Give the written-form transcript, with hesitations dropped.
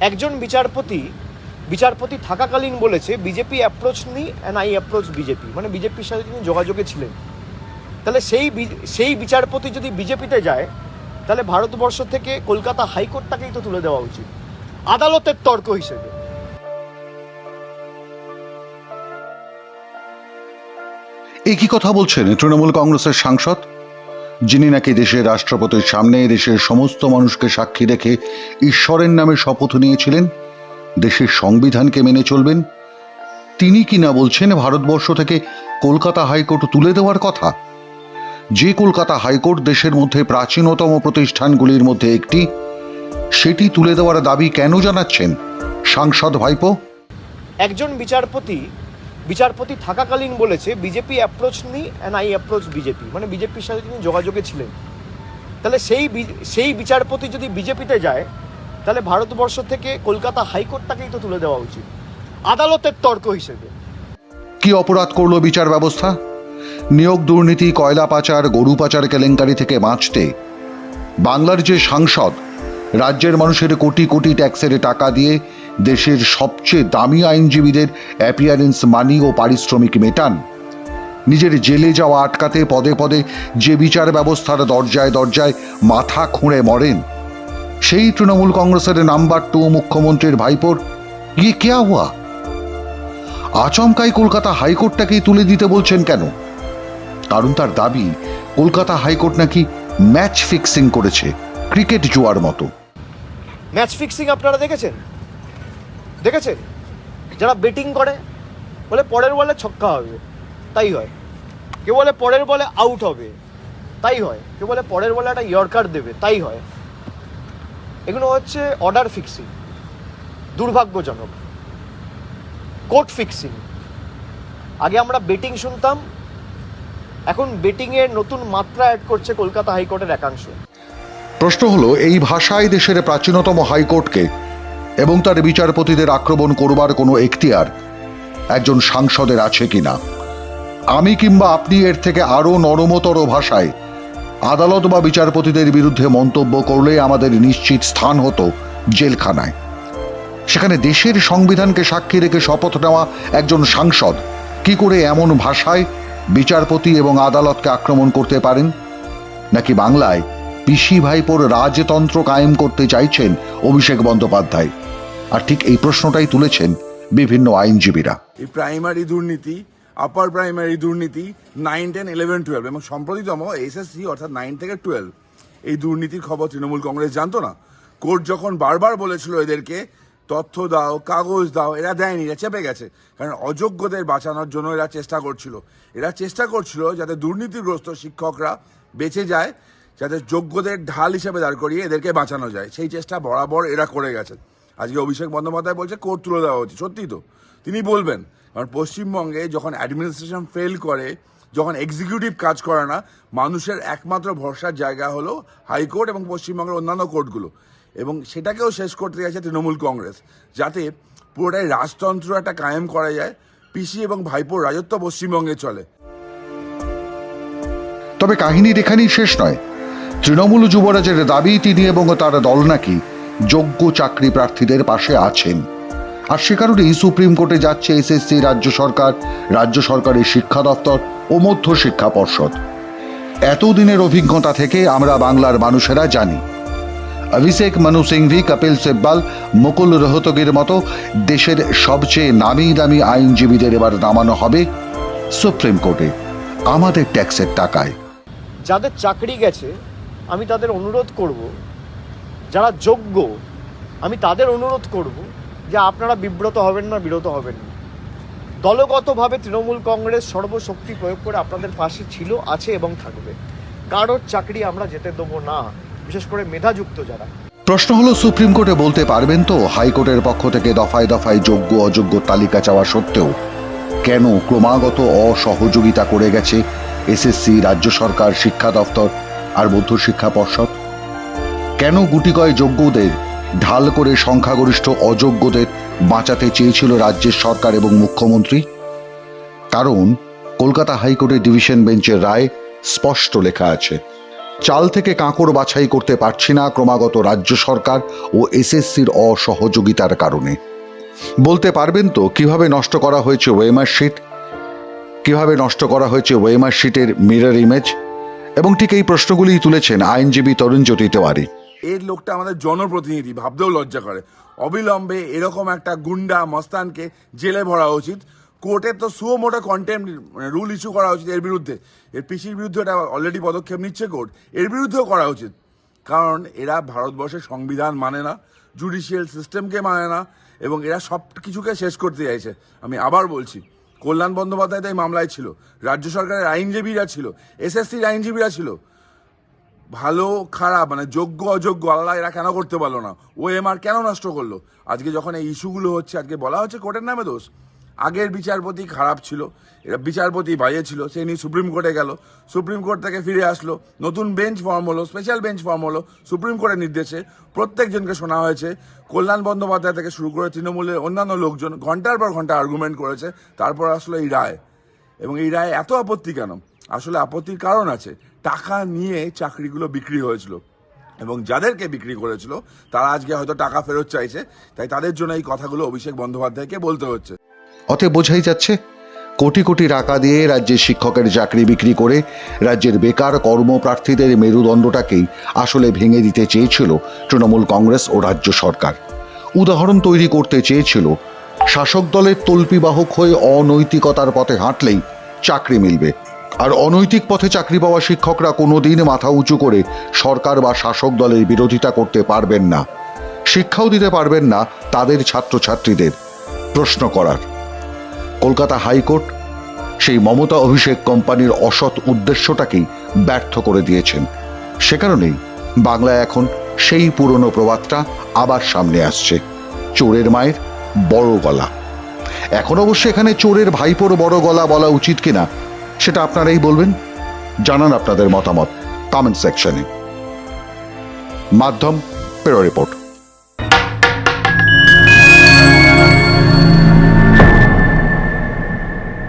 একজন বিচারপতি থাকাকালীন বলেছে BJP approach me and I approach BJP, মানে বিজেপির সাথে তিনি যোগাযোগে ছিলেন। তাহলে সেই বিচারপতি যদি বিজেপিতে যায়, তাহলে ভারতবর্ষ থেকে কলকাতা হাইকোর্টটাকেই তো তুলে দেওয়া উচিত আদালতের তর্ক হিসেবে। একই কথা বলছেন তৃণমূল কংগ্রেসের সাংসদ, যিনি নাকি দেশের রাষ্ট্রপতির সামনে দেশের সমস্ত মানুষকে সাক্ষী রেখে ঈশ্বরের নামে শপথ নিয়েছিলেন দেশের সংবিধানকে মেনে চলবেন। তিনি কিনা বলছেন ভারতবর্ষ থেকে কলকাতা হাইকোর্ট তুলে দেওয়ার কথা। যে কলকাতা হাইকোর্ট দেশের মধ্যে প্রাচীনতম প্রতিষ্ঠানগুলির মধ্যে একটি, সেটি তুলে দেওয়ার দাবি কেন জানাচ্ছেন সাংসদ ভাইপো? একজন বিচারপতি থাকাকালীন বলেছে BJP approach me and I approach BJP, মানে বিজেপির সাথে তিনি যোগাযোগে ছিলেন। তাহলে সেই বিচারপতি যদি বিজেপিতে যায়, তাহলে ভারতবর্ষ থেকে কলকাতা হাইকোর্টটাকেই তো তুলে দেওয়া উচিত আদালতের তর্ক হিসেবে। কি অপরাধ করলো বিচার ব্যবস্থা? নিয়োগ দুর্নীতি, কয়লা পাচার, গরু পাচার কেলেঙ্কারি থেকে বাঁচতে বাংলার যে সাংসদ রাজ্যের মানুষের কোটি কোটি ট্যাক্সের টাকা দিয়ে দেশের সবচেয়ে দামি আইনজীবীদের অ্যাপিয়ারেন্স মানি ও পারিশ্রমিক মেটান, নিজের জেলে যাওয়া আটকাতে পদে পদে যে বিচার ব্যবস্থার দরজায় দরজায় মাথা খুঁড়ে মরেন, সেই তৃণমূল কংগ্রেসের নাম্বার 2 মুখ্যমন্ত্রীর ভাইপোর ইয়ে কেয়া হুয়া? আচমকাই কলকাতা হাইকোর্টটাকেই তুলে দিতে বলছেন কেন? কারণ তার দাবি কলকাতা হাইকোর্ট নাকি ম্যাচ ফিক্সিং করেছে, ক্রিকেট জুয়ার মতো। ম্যাচ ফিক্সিং আপনারা দেখেছেন? যারা বেটিং করে বলে পরের বলে ছক্কা হবে, তাই হয়। কেউ বলে পরের বলে আউট হবে, তাই হয়। কেউ বলে পরের বলে একটা ইয়র্কার দেবে, তাই হয়। এগুলো হচ্ছে অর্ডার ফিক্সিং, দুর্ভাগ্যজনক। Court fixing. আগে আমরা বেটিং শুনতাম, এখন বেটিংয়ের নতুন মাত্রা অ্যাড করছে কলকাতা হাইকোর্টের একাংশ। প্রশ্ন হলো, এই ভাষায় দেশের প্রাচীনতম হাইকোর্টকে এবং তার বিচারপতিদের আক্রমণ করবার কোনো এখতিয়ার একজন সাংসদের আছে কিনা? আমি কিংবা আপনি এর থেকে আরো নরমতর ভাষায় আদালত বা বিচারপতিদের বিরুদ্ধে মন্তব্য করলে আমাদের নিশ্চিত স্থান হতো জেলখানায়। সেখানে দেশের সংবিধানকে সাক্ষী রেখে শপথ নেওয়া একজন সাংসদ কি করে এমন ভাষায় বিচারপতি এবং আদালতকে আক্রমণ করতে পারেন? নাকি বাংলায় পিসি ভাইপোর রাজতন্ত্র কায়েম করতে চাইছেন অভিষেক বন্দ্যোপাধ্যায়? আর ঠিক এই প্রশ্নটাই তুলেছেন বিভিন্ন আইনজীবীরা। এই প্রাইমারি দুর্নীতি, আপার প্রাইমারি দুর্নীতি, 9, 10, 11, 12 এবং সম্প্রতিতম এসএসসি অর্থাৎ 9 থেকে 12, এই দুর্নীতির খবর তৃণমূল কংগ্রেস জানতো না। কোর্ট যখন বারবার বলেছিল এদেরকে তথ্য দাও, কাগজ দাও, এরা দেয়নি, এরা চেপে গেছে। কারণ অযোগ্যদের বাঁচানোর জন্য এরা চেষ্টা করছিল যাতে দুর্নীতিগ্রস্ত শিক্ষকরা বেঁচে যায়, যাতে যোগ্যদের ঢাল হিসেবে দাঁড় করিয়ে এদেরকে বাঁচানো যায়। সেই চেষ্টা বরাবর এরা করে গেছে। আজকে অভিষেক বন্দ্যোপাধ্যায় বলছে কোর্ট তুলে দেওয়া উচিত। সত্যি তো তিনি বলবেন, কারণ পশ্চিমবঙ্গে যখন অ্যাডমিনিস্ট্রেশন ফেল করে, যখন এক্সিকিউটিভ কাজ করে না, মানুষের একমাত্র ভরসার জায়গা হলো হাইকোর্ট এবং পশ্চিমবঙ্গের অন্যান্য কোর্টগুলো। এবং সেটাকেও শেষ করতে চাইছে তৃণমূল কংগ্রেস, যাতে পুরোটাই রাজতন্ত্র একটা কায়েম করা যায়, পিসি এবং ভাইপোর রাজত্ব পশ্চিমবঙ্গে চলে। তবে কাহিনীর এখানেই শেষ নয়। তৃণমূল যুবরাজের দাবি তিনি এবং তার দল নাকি যোগ্য চাকরি প্রার্থীদের পাশে আছেন, আর সে কারণেই সুপ্রিম কোর্টে যাচ্ছে এসএসসি, রাজ্য সরকারের শিক্ষা দপ্তর ও মধ্য শিক্ষা পর্ষদ। এতদিনের অভিজ্ঞতা থেকে আমরা বাংলার মানুষেরা জানি, অভিষেক মনু সিংভি, কপিল সিব্বল, মুকুল রোহতগির মতো দেশের সবচেয়ে নামি দামি আইনজীবীদের এবার নামানো হবে সুপ্রিম কোর্টে আমাদের ট্যাক্সের টাকায়। যাদের চাকরি গেছে আমি তাদের অনুরোধ করব, যারা যোগ্য আমি তাদের অনুরোধ করব যে আপনারা বিব্রত হবেন না, বিরত হবেন না। দলগতভাবে তৃণমূল কংগ্রেস সর্বশক্তি প্রয়োগ করে আপনাদের পাশে ছিল, আছে এবং থাকবে। কারোর চাকরি আমরা যেতে দেবো না, বিশেষ করে মেধাযুক্ত যারা। প্রশ্ন হলো, সুপ্রিম কোর্টে বলতে পারবেন তো হাইকোর্টের পক্ষ থেকে দফায় দফায় যোগ্য অযোগ্য তালিকা চাওয়া সত্ত্বেও কেন ক্রমাগত অসহযোগিতা করে গেছে এসএসসি, রাজ্য সরকার, শিক্ষা দপ্তর আর মধ্য শিক্ষা পর্ষদ? কেন গুটিকয় যোগ্যদের ঢাল করে সংখ্যাগরিষ্ঠ অযোগ্যদের বাঁচাতে চেয়েছিল রাজ্যের সরকার এবং মুখ্যমন্ত্রী? কারণ কলকাতা হাইকোর্টের ডিভিশন বেঞ্চের রায় স্পষ্ট লেখা আছে, চাল থেকে কাঁকড় বাছাই করতে পারছি না ক্রমাগত রাজ্য সরকার ও এসএসসির অসহযোগিতার কারণে। বলতে পারবেন তো কিভাবে নষ্ট করা হয়েছে ওয়েমার শিট, কিভাবে নষ্ট করা হয়েছে ওয়েমার শিটের মিরর ইমেজ? এবং ঠিক এই প্রশ্নগুলিই তুলেছেন আইনজীবী তরুণজ্যোতি তেওয়ারি। এর লোকটা আমাদের জনপ্রতিনিধি, ভাবতেও লজ্জা করে। অবিলম্বে এরকম একটা গুন্ডা মস্তানকে জেলে ভরা উচিত। কোর্টের তো সুও মোটো কন্টেম্প রুল ইস্যু করা উচিত এর বিরুদ্ধে। এর পিসির বিরুদ্ধে এটা অলরেডি পদক্ষেপ নিচ্ছে কোর্ট, এর বিরুদ্ধেও করা উচিত। কারণ এরা ভারতবর্ষের সংবিধান মানে না, জুডিশিয়াল সিস্টেমকে মানে না, এবং এরা সব কিছুকে শেষ করতে চাইছে। আমি আবার বলছি, কল্যাণ বন্দ্যোপাধ্যায় তাই মামলায় ছিল, রাজ্য সরকারের আইনজীবীরা ছিল, এসএসসির আইনজীবীরা ছিল। ভালো খারাপ মানে যোগ্য অযোগ্য আলাদা এরা কেন করতে পারলো না? ওএমআর কেন নষ্ট করলো? আজকে যখন এই ইস্যুগুলো হচ্ছে, আজকে বলা হচ্ছে কোর্টের নামে দোষ। আগের বিচারপতি খারাপ ছিল, এরা বিচারপতি বাজে ছিল, সে নিয়ে সুপ্রিম কোর্টে গেল, সুপ্রিম কোর্ট থেকে ফিরে আসলো, নতুন বেঞ্চ ফর্ম হলো, স্পেশাল বেঞ্চ ফর্ম হলো সুপ্রিম কোর্টের নির্দেশে। প্রত্যেকজনকে শোনা হয়েছে, কল্যাণ বন্দ্যোপাধ্যায় থেকে শুরু করে তৃণমূলের অন্যান্য লোকজন ঘন্টার পর ঘন্টা আর্গুমেন্ট করেছে। তারপর আসলো এই রায়। এবং এই রায়ে এত আপত্তি কেন? আসলে আপত্তির কারণ আছে। টাকা নিয়ে চাকরিগুলো বিক্রি হয়েছিল, এবং যাদেরকে বিক্রি করেছিল তারা আজকে হয়তো টাকা ফেরত চাইছে, তাই তাদের জন্য এই কথাগুলো অভিষেক বন্দ্যোপাধ্যায়কে বলতে হচ্ছে। অতএব বোঝাই যাচ্ছে কোটি কোটি টাকা দিয়ে রাজ্যের শিক্ষকের চাকরি বিক্রি করে রাজ্যের বেকার কর্মপ্রার্থীদের মেরুদণ্ডটাকেই আসলে ভেঙে দিতে চেয়েছিল তৃণমূল কংগ্রেস ও রাজ্য সরকার। উদাহরণ তৈরি করতে চেয়েছিল শাসক দলের তল্পিবাহক হয়ে অনৈতিকতার পথে হাঁটলেই চাকরি মিলবে, আর অনৈতিক পথে চাকরি পাওয়া শিক্ষকরা কোনোদিন মাথা উঁচু করে সরকার বা শাসক দলের বিরোধিতা করতে পারবেন না, শিক্ষাও দিতে পারবেন না তাদের ছাত্রছাত্রীদের প্রশ্ন করার। কলকাতা হাইকোর্ট সেই মমতা অভিষেক কোম্পানির অসৎ উদ্দেশ্যটাকেই ব্যর্থ করে দিয়েছেন। সে কারণেই বাংলায় এখন সেই পুরনো প্রবাদটা আবার সামনে আসছে, চোরের মায়ের বড় গলা। এখন অবশ্য এখানে চোরের ভাইপোর বড় গলা বলা উচিত কিনা সেটা আপনারাই বলবেন। জানান আপনাদের মতামত কমেন্ট সেকশনে। মাধ্যম ব্যুরো রিপোর্ট।